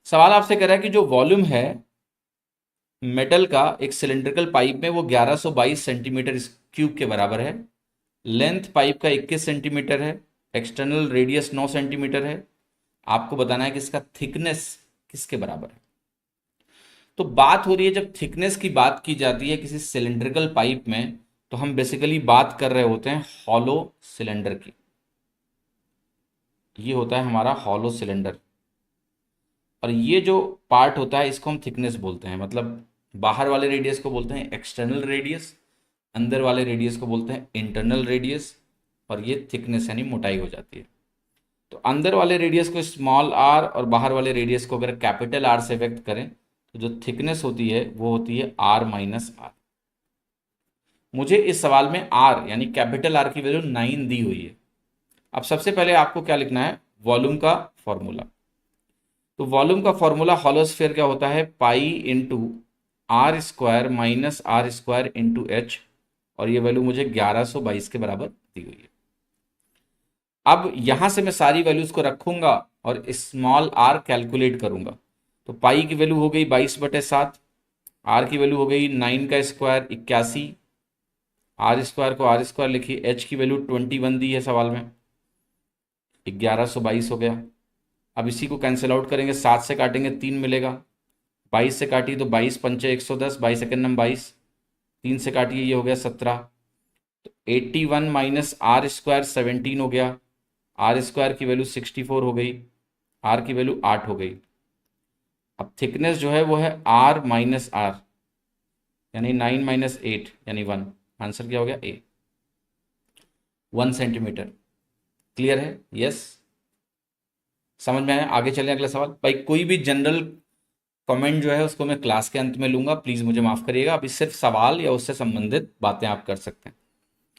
सवाल आपसे कह रहा है कि जो वॉल्यूम है मेटल का एक सिलेंड्रिकल पाइप में वो 1122 सेंटीमीटर क्यूब के बराबर है। लेंथ पाइप का 21 सेंटीमीटर है। एक्सटर्नल रेडियस 9 सेंटीमीटर है। आपको बताना है कि इसका थिकनेस किसके बराबर है। तो बात हो रही है, जब थिकनेस की बात की जाती है किसी सिलेंड्रिकल पाइप में, तो हम बेसिकली बात कर रहे होते हैं हॉलो सिलेंडर की। ये होता है हमारा हॉलो सिलेंडर, और ये जो पार्ट होता है इसको हम थिकनेस बोलते हैं। मतलब बाहर वाले रेडियस को बोलते हैं एक्सटर्नल रेडियस, अंदर वाले रेडियस को बोलते हैं इंटरनल रेडियस, और ये थिकनेस यानी मोटाई हो जाती है। तो अंदर वाले रेडियस को स्मॉल आर और बाहर वाले रेडियस को अगर कैपिटल आर से व्यक्त करें तो जो थिकनेस होती है वो होती है आर माइनस आर। मुझे इस सवाल में आर यानी कैपिटल आर की वैल्यू 9 दी हुई है। अब सबसे पहले आपको क्या लिखना है, वॉल्यूम का फॉर्मूला। तो वॉल्यूम का फॉर्मूला हॉलोस्फीयर क्या होता है, pi into r square minus r square into h, और ये वैल्यू मुझे 1122 के बराबर दी हुई है। अब यहां से मैं सारी वैल्यूज को रखूंगा और स्मॉल आर कैलकुलेट करूंगा। तो पाई की वैल्यू हो गई 22/7, आर की वैल्यू हो गई 9 का स्क्वायर 81, आर स्क्वायर को आर स्क्वायर लिखिए, एच की वैल्यू 21 दी है सवाल में, 1122 हो गया। अब इसी को कैंसिल आउट करेंगे, 7 से काटेंगे 3 मिलेगा, 22 से काटिए तो 22 पंचे 110, 22 सेकेंड नंबर 22, 3 से काटिए ये हो गया 17। तो 81 माइनस आर स्क्वायर 17 हो गया, आर स्क्वायर की वैल्यू 64 हो गई, आर की वैल्यू 8 हो गई। अब थिकनेस जो है वो है आर माइनस आर, यानी 9 माइनस 8 यानी 1। आंसर क्या हो गया, ए, 1 सेंटीमीटर। क्लियर है, यस, समझ में आया। आगे चलें अगला सवाल। भाई कोई भी जनरल कमेंट जो है उसको मैं क्लास के अंत में लूंगा, प्लीज़ मुझे माफ़ करिएगा। अभी सिर्फ सवाल या उससे संबंधित बातें आप कर सकते हैं।